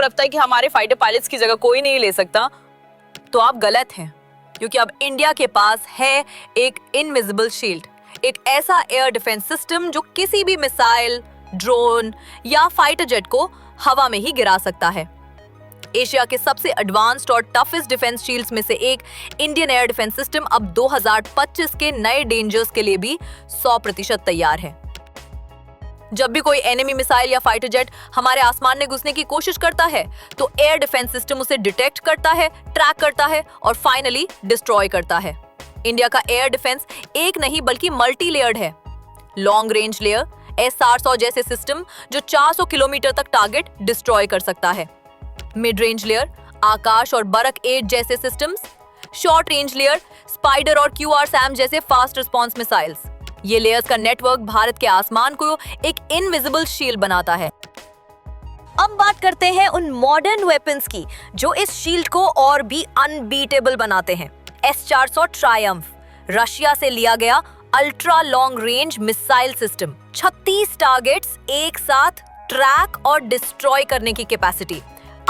लगता है कि हमारे फाइटर पायलट्स की जगह कोई नहीं ले सकता, तो आप गलत हैं, क्योंकि अब इंडिया के पास है एक इनविजिबल शील्ड, एक ऐसा एयर डिफेंस सिस्टम जो किसी भी मिसाइल, ड्रोन या फाइटर जेट को हवा में ही गिरा सकता है। एशिया के सबसे एडवांस्ड और टफेस्ट डिफेंस शील्ड्स में से एक इंडियन एयर डिफेंस सिस्टम अब 2025 के नए डेंजर्स के लिए भी 100% तैयार है। जब भी कोई एनिमी मिसाइल या फाइटर जेट हमारे आसमान में घुसने की कोशिश करता है, तो एयर डिफेंस सिस्टम उसे डिटेक्ट करता है, ट्रैक करता है और फाइनली डिस्ट्रॉय करता है। इंडिया का एयर डिफेंस एक नहीं बल्कि मल्टी लेयर्ड है। लॉन्ग रेंज लेयर S-400 जैसे सिस्टम जो 400 किलोमीटर तक टारगेट डिस्ट्रॉय कर सकता है। मिड रेंज लेयर आकाश और बरक 8 जैसे systems. Short range layer spider और QRSAM जैसे फास्ट रिस्पांस मिसाइल्स। ये लेयर्स का नेटवर्क भारत के आसमान को एक इनविजिबल शील्ड बनाता है। अब बात करते हैं उन मॉडर्न वेपन्स की जो इस शील्ड को और भी अनबीटेबल बनाते हैं। S-400 ट्रायम्फ, रशिया से लिया गया ultra long range missile system. 36 targets एक साथ ट्रैक और डिस्ट्रॉय करने की capacity.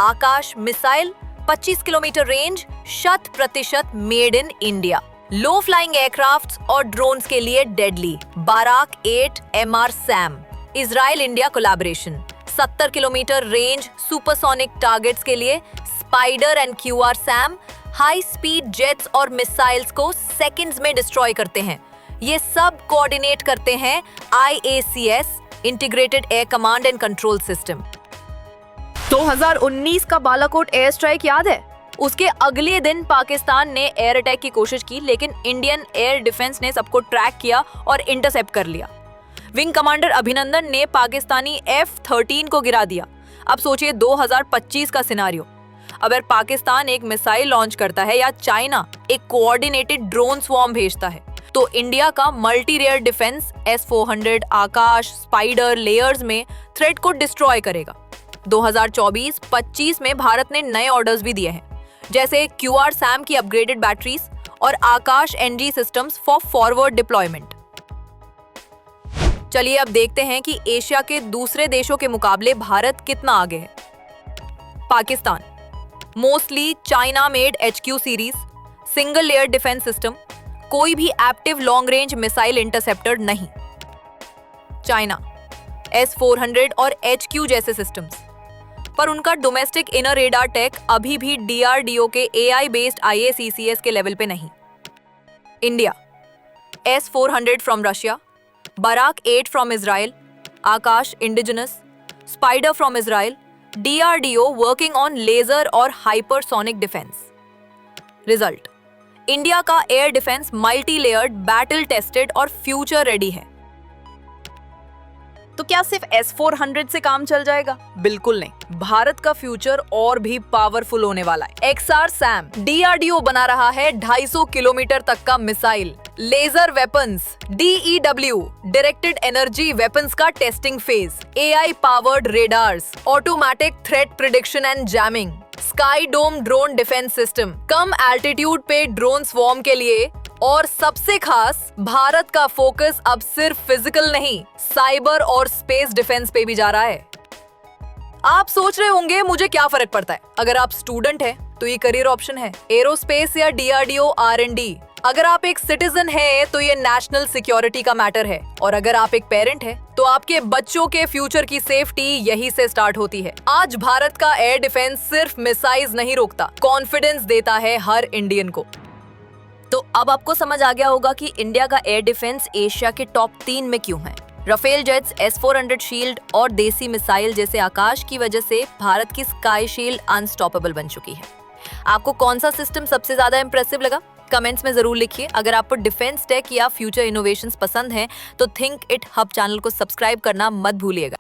Akash missile 25 kilometre range, 100% made in India. Low flying aircrafts और ड्रोन्स के लिए deadly Barak 8 MR-SAM। Israel India collaboration 70 kilometre range supersonic targets के लिए spider and QRSAM high speed jets और मिसाइल्स को सेकंड्स में डिस्ट्रॉय करते हैं। ये सब कोऑर्डिनेट करते हैं IACS integrated air command and control system. 2019 का बालाकोट एयर स्ट्राइक याद है? उसके अगले दिन पाकिस्तान ने एयर अटैक की कोशिश की, लेकिन इंडियन एयर डिफेंस ने सबको ट्रैक किया और इंटरसेप्ट कर लिया। विंग कमांडर अभिनंदन ने पाकिस्तानी F-13 को गिरा दिया। अब सोचिए 2025 का सिनारियो। अगर पाकिस्तान एक मिसाइल लॉन्च करता है या चाइना एक कोऑर्डिनेटेड ड्रोन स्वॉर्म भेजता है, तो इंडिया का मल्टी लेयर डिफेंस S-400 आकाश स्पाइडर लेयर्स में थ्रेट को डिस्ट्रॉय करेगा। 2024-25 में भारत ने नए ऑर्डर्स भी दिए हैं, जैसे QRSAM की अपग्रेडेड बैटरीज और आकाश NG systems for forward deployment. चलिए अब देखते हैं कि एशिया के दूसरे देशों के मुकाबले भारत कितना आगे है। Pakistan mostly China made HQ series, single layer defence system, कोई भी active long range missile interceptor नहीं। चाइना S-400 और HQ जैसे सिस्टम्स, पर उनका डोमेस्टिक इनर रेडार टेक अभी भी DRDO के AI बेस्ड IACCS के लेवल पे नहीं। India S-400 from Russia, Barak 8 from Israel, Akash indigenous, spider from Israel, DRDO working on laser और हाइपरसोनिक डिफेंस। रिजल्ट, इंडिया का air defence multi layered, battle tested और future ready है। तो क्या सिर्फ S-400 से काम चल जाएगा? बिल्कुल नहीं। भारत का फ्यूचर और भी पावरफुल होने वाला है। XR-SAM DRDO बना रहा है 250 किलोमीटर तक का missile, laser weapons, DEW directed energy weapons का testing phase, AI powered radars, automatic threat prediction and jamming, sky dome drone defence system, कम एल्टीट्यूड पे ड्रोन स्वॉर्म के लिए, और सबसे खास भारत का फोकस अब सिर्फ फिजिकल नहीं, साइबर और स्पेस डिफेंस पे भी जा रहा है। आप सोच रहे होंगे मुझे क्या फर्क पड़ता है? अगर आप स्टूडेंट हैं तो ये करियर ऑप्शन है, एरोस्पेस या DRDO R&D। अगर आप एक सिटीजन हैं तो ये नेशनल सिक्योरिटी का मैटर है, और अगर आप एक पेरेंट हैं तो आपके बच्चों के फ्यूचर की सेफ्टी यही से स्टार्ट होती है। आज भारत का एयर डिफेंस सिर्फ मिसाइल्स नहीं रोकता, कॉन्फिडेंस देता है हर इंडियन को। तो अब आपको समझ आ गया होगा कि इंडिया का एयर डिफेंस एशिया के टॉप 3 में क्यों है। राफेल जेट्स, S-400 शील्ड और देसी मिसाइल जैसे आकाश की वजह से भारत की स्काई शील्ड अनस्टॉपेबल बन चुकी है। आपको कौन सा सिस्टम सबसे ज्यादा इंप्रेसिव लगा? कमेंट्स में जरूर लिखिए। अगर आपको डिफेंस टेक या फ्यूचर इनोवेशंस पसंद हैं तो थिंक इट हब चैनल को सब्सक्राइब करना मत भूलिएगा।